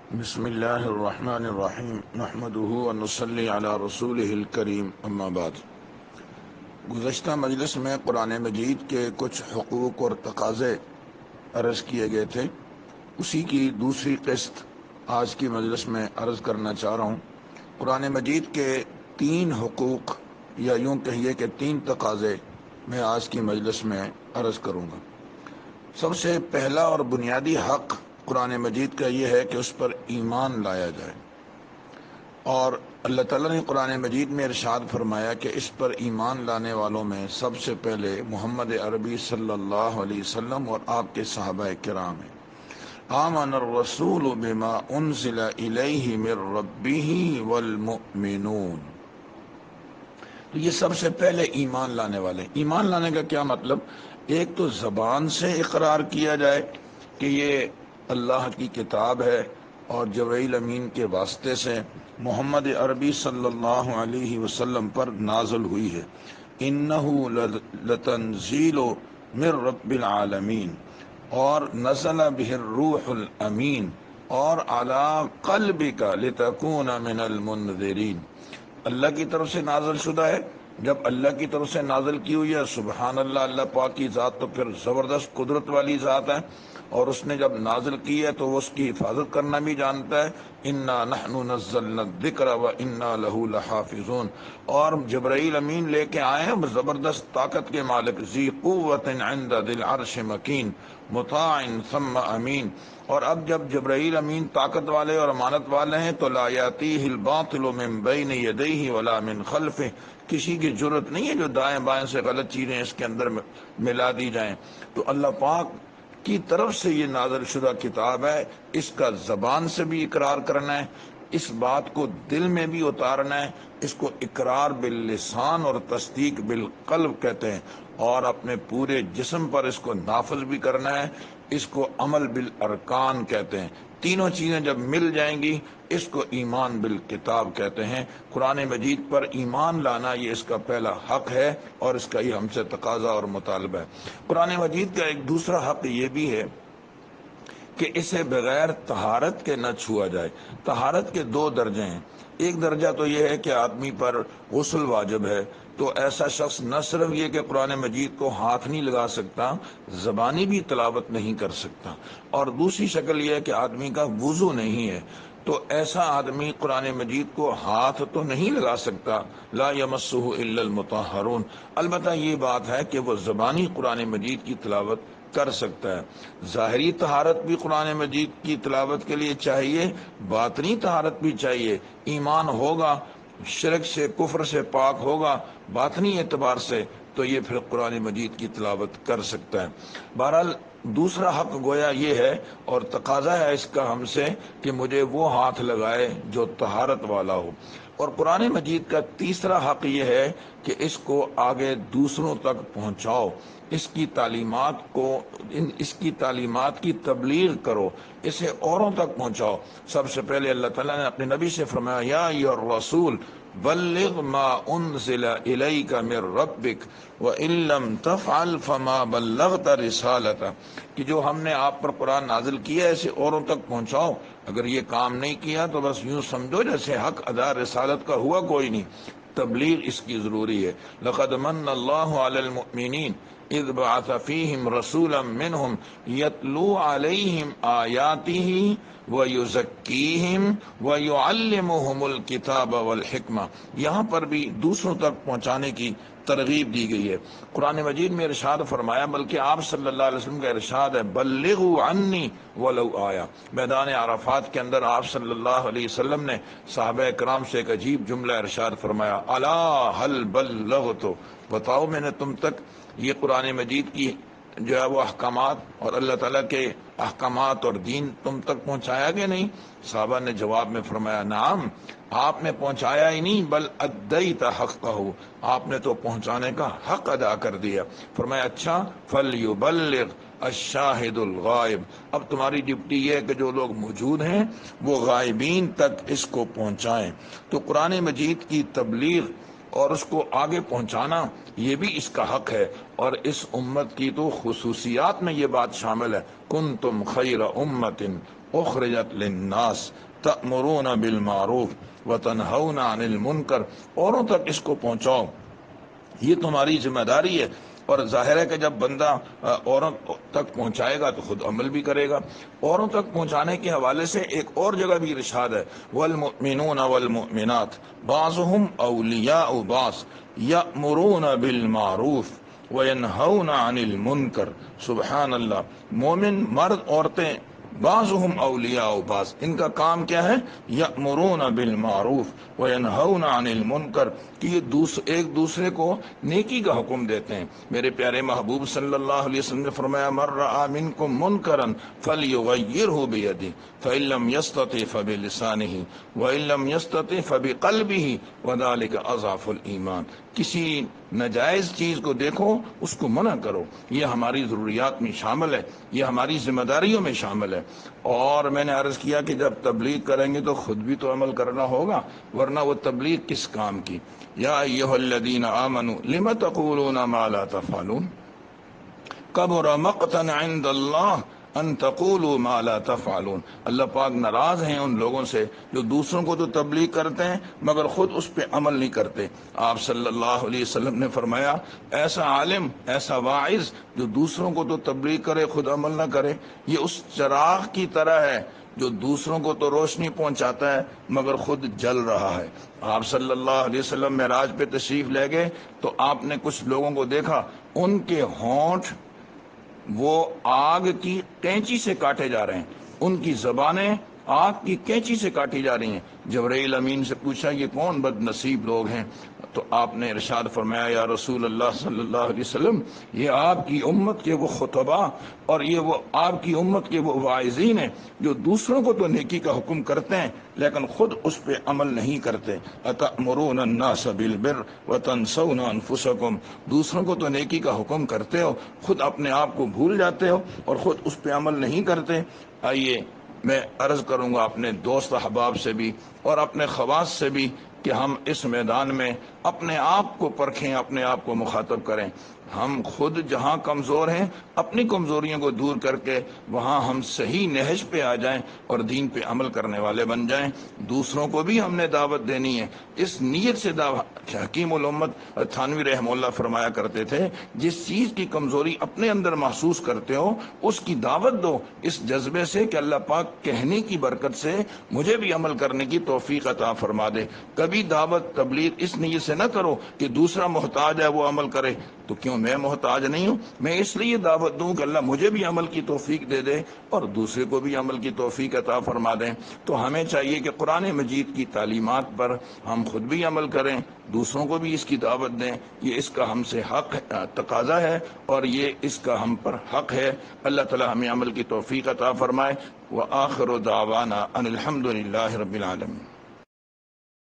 بسم اللہ الرحمن الرحیم نحمدہ ونصلی علی رسولہ الکریم اما بعد۔ گزشتہ مجلس میں قرآن مجید کے کچھ حقوق اور تقاضے عرض کیے گئے تھے، اسی کی دوسری قسط آج کی مجلس میں عرض کرنا چاہ رہا ہوں۔ قرآن مجید کے 3 حقوق یا یوں کہیے کہ 3 تقاضے میں آج کی مجلس میں عرض کروں گا۔ سب سے پہلا اور بنیادی حق قرآن مجید کا یہ ہے کہ اس پر ایمان لایا جائے، اور اللہ تعالیٰ نے قرآن مجید میں ارشاد فرمایا کہ اس پر ایمان لانے والوں میں سب سے پہلے محمد عربی صلی اللہ علیہ وسلم اور آپ کے صحابہ کرام ہیں۔ آمن الرسول بما انزل الیہ من ربہ والمؤمنون، تو یہ سب سے پہلے ایمان لانے والے۔ ایمان لانے کا کیا مطلب؟ ایک تو زبان سے اقرار کیا جائے کہ یہ اللہ کی کتاب ہے اور جبرائیل امین کے واسطے سے محمد عربی صلی اللہ علیہ وسلم پر نازل ہوئی ہے۔ انہ لتنزیل من رب العالمین، اور نزل بہ الروح الامین، اور علی قلبک لتکون من المنذرین، اللہ کی طرف سے نازل شدہ ہے۔ جب اللہ کی طرف سے نازل کی ہوئی ہے، سبحان اللہ، اللہ پاک کی ذات تو پھر زبردست قدرت والی ذات ہے، اور اس نے جب نازل کی ہے تو وہ اس کی حفاظت کرنا بھی جانتا ہے۔ انا نحن نزلنا الذکر وانا لہ لحافظون، اور جبرائیل امین لے کے آئے ہیں زبردست طاقت کے مالک، ذی قوت عند ذی العرش مکین مطاع ثم امین۔ اور اب جب جبرائیل امین طاقت والے اور امانت والے ہیں تو لا یاتیہ الباطل من بین یدیہ ولا من خلفہ، کسی کی جرت نہیں ہے جو دائیں بائیں سے غلط چیزیں اس کے اندر ملا دی جائیں۔ تو اللہ پاک کی طرف سے یہ نازل شدہ کتاب ہے، اس کا زبان سے بھی اقرار کرنا ہے، اس بات کو دل میں بھی اتارنا ہے، اس کو اقرار باللسان اور تصدیق بالقلب کہتے ہیں، اور اپنے پورے جسم پر اس کو نافذ بھی کرنا ہے، اس کو عمل بالارکان کہتے ہیں۔ تینوں چیزیں جب مل جائیں گی اس کو ایمان بالکتاب کہتے ہیں۔ قرآن مجید پر ایمان لانا یہ اس کا پہلا حق ہے، اور اس کا یہ ہم سے تقاضا اور مطالبہ ہے۔ قرآن مجید کا ایک دوسرا حق یہ بھی ہے کہ اسے بغیر طہارت کے نہ چھوا جائے۔ طہارت کے 2 درجے ہیں۔ ایک درجہ تو یہ ہے کہ آدمی پر غسل واجب ہے، تو ایسا شخص نہ صرف یہ کہ قرآن مجید کو ہاتھ نہیں لگا سکتا، زبانی بھی تلاوت نہیں کر سکتا، اور دوسری شکل یہ ہے کہ آدمی کا وضو نہیں ہے، تو ایسا آدمی قرآن مجید کو ہاتھ تو نہیں لگا سکتا، لا یمسہ الا المطہرون۔ البتہ یہ بات ہے کہ وہ زبانی قرآن مجید کی تلاوت کر سکتا ہے۔ ظاہری طہارت بھی قرآن مجید کی تلاوت کے لیے چاہیے، باطنی طہارت بھی چاہیے۔ ایمان ہوگا، شرک سے کفر سے پاک ہوگا باطنی اعتبار سے، تو یہ پھر قرآن مجید کی تلاوت کر سکتا ہے۔ بہرحال دوسرا حق گویا یہ ہے اور تقاضا ہے اس کا ہم سے کہ مجھے وہ ہاتھ لگائے جو طہارت والا ہو۔ اور قرآن مجید کا تیسرا حق یہ ہے کہ اس کو آگے دوسروں تک پہنچاؤ، اس کی تعلیمات کی تبلیغ کرو، اسے اوروں تک پہنچاؤ۔ سب سے پہلے اللہ تعالیٰ نے اپنے نبی سے فرمایا، یا ایھا الرسول بلغ ما انزل الیک من ربک وان لم تفعل فما بلغت رسالتہ، کہ جو ہم نے آپ پر قرآن نازل کیا ہے اسے اوروں تک پہنچاؤ۔ اگر یہ کام نہیں کیا تو بس یوں سمجھو جیسے حق ادا رسالت کا ہوا کوئی نہیں۔ تبلیغ اس کی ضروری ہے۔ لقد من اللہ علی المؤمنین اذ بعث فیہم رسولا منہم یتلو علیہم آیاتہ ویزکیہم ویعلمہم الکتاب والحکمہ، یہاں پر بھی دوسروں تک پہنچانے کی ترغیب دی گئی ہے۔ قرآن مجید میں ارشاد فرمایا، بلکہ آپ صلی اللہ علیہ وسلم کا ارشاد ہے، بلغوا عنی ولو آیا۔ میدان عرفات کے اندر آپ صلی اللہ علیہ وسلم نے صحابہ کرام سے ایک عجیب جملہ ارشاد فرمایا، الا هل بلغت، بتاؤ میں نے تم تک یہ قرآن مجید کی جو ہے وہ احکامات اور اللہ تعالیٰ کے احکامات اور دین تم تک پہنچایا کہ نہیں؟ صحابہ نے جواب میں فرمایا، نعم، آپ نے پہنچایا ہی نہیں بل ادیت حقہ، آپ نے تو پہنچانے کا حق ادا کر دیا۔ فرمایا، اچھا، فلیبلغ الشاہد الغائب، اب تمہاری ڈیوٹی یہ ہے کہ جو لوگ موجود ہیں وہ غائبین تک اس کو پہنچائیں۔ تو قرآن مجید کی تبلیغ اور اس کو آگے پہنچانا یہ بھی اس کا حق ہے۔ اور اس امت کی تو خصوصیات میں یہ بات شامل ہے، کنتم خیر امت اخرجت للناس تأمرون بالمعروف وتنہون عن المنکر، اوروں تک اس کو پہنچاؤ، یہ تمہاری ذمہ داری ہے۔ اور ظاہر ہے کہ جب بندہ اوروں تک پہنچائے گا تو خود عمل بھی کرے گا۔ اوروں تک پہنچانے کے حوالے سے ایک اور جگہ بھی ارشاد ہے، والمؤمنون والمؤمنات بعضهم اولیاء بعض یأمرون بالمعروف وینہون عن المنکر۔ سبحان اللہ، مومن مرد عورتیں بعضهم اولیاء بعض، ان کا کام کیا ہے؟ یأمرون بالمعروف وینہون عن المنکر، کہ یہ ایک دوسرے کو نیکی کا حکم دیتے ہیں۔ میرے پیارے محبوب صلی اللہ علیہ وسلم نے فرمایا، من رأى منکم منکرا فلیغیرہ بیدہ فإن لم یستطع فبلسانہ وإن لم یستطع فبقلبہ وذلک اضعف الایمان۔ کسی ناجائز چیز کو دیکھو، اس کو منع کرو، یہ ہماری ضروریات میں شامل ہے، یہ ہماری ذمہ داریوں میں شامل ہے۔ اور میں نے عرض کیا کہ جب تبلیغ کریں گے تو خود بھی تو عمل کرنا ہوگا، ورنہ وہ تبلیغ کس کام کی؟ یا ایھا الذین آمنوا لم تقولون ما لا تفعلون کبر مقتا عند اللہ ان تقولوا ما لا تفعلون۔ اللہ پاک ناراض ہیں ان لوگوں سے جو دوسروں کو تو تبلیغ کرتے ہیں مگر خود اس پہ عمل نہیں کرتے۔ آپ صلی اللہ علیہ وسلم نے فرمایا، ایسا عالم، ایسا واعظ جو دوسروں کو تو تبلیغ کرے خود عمل نہ کرے، یہ اس چراغ کی طرح ہے جو دوسروں کو تو روشنی پہنچاتا ہے مگر خود جل رہا ہے۔ آپ صلی اللہ علیہ وسلم معراج پہ تشریف لے گئے تو آپ نے کچھ لوگوں کو دیکھا، ان کے ہونٹ وہ آگ کی کینچی سے کاٹے جا رہے ہیں، ان کی زبانیں آگ کی کینچی سے کاٹی جا رہی ہیں۔ جبرائیل امین سے پوچھا، یہ کون بد نصیب لوگ ہیں؟ تو آپ نے ارشاد فرمایا، یا رسول اللہ صلی اللہ علیہ وسلم، یہ آپ کی امت کے وہ خطباء اور یہ وہ آپ کی امت کے وہ واعظین ہیں جو دوسروں کو تو نیکی کا حکم کرتے ہیں لیکن خود اس پہ عمل نہیں کرتے۔ اتأمرون الناس بالبر وتنسون انفسکم، دوسروں کو تو نیکی کا حکم کرتے ہو، خود اپنے آپ کو بھول جاتے ہو اور خود اس پہ عمل نہیں کرتے۔ آئیے میں عرض کروں گا اپنے دوست احباب سے بھی اور اپنے خواص سے بھی کہ ہم اس میدان میں اپنے آپ کو پرکھیں، اپنے آپ کو مخاطب کریں۔ ہم خود جہاں کمزور ہیں اپنی کمزوریوں کو دور کر کے وہاں ہم صحیح نہج پہ آ جائیں اور دین پہ عمل کرنے والے بن جائیں۔ دوسروں کو بھی ہم نے دعوت دینی ہے، اس نیت سے دعوت۔ حکیم الامت تھانوی رحمہ اللہ فرمایا کرتے تھے، جس چیز کی کمزوری اپنے اندر محسوس کرتے ہو اس کی دعوت دو، اس جذبے سے کہ اللہ پاک کہنے کی برکت سے مجھے بھی عمل کرنے کی توفیق عطا فرما دے۔ کبھی دعوت تبلیغ اس نیت سے نہ کرو کہ دوسرا محتاج ہے وہ عمل کرے تو کیوں میں محتاج نہیں ہوں، میں اس لیے دعوت دوں کہ اللہ مجھے بھی عمل کی توفیق دے دے اور دوسرے کو بھی عمل کی توفیق عطا فرما دیں۔ تو ہمیں چاہیے کہ قرآن مجید کی تعلیمات پر ہم خود بھی عمل کریں، دوسروں کو بھی اس کی دعوت دیں، یہ اس کا ہم سے حق تقاضا ہے اور یہ اس کا ہم پر حق ہے۔ اللہ تعالی ہمیں عمل کی توفیق عطا فرمائے۔ وآخر دعوانا ان الحمد للہ رب العالمین۔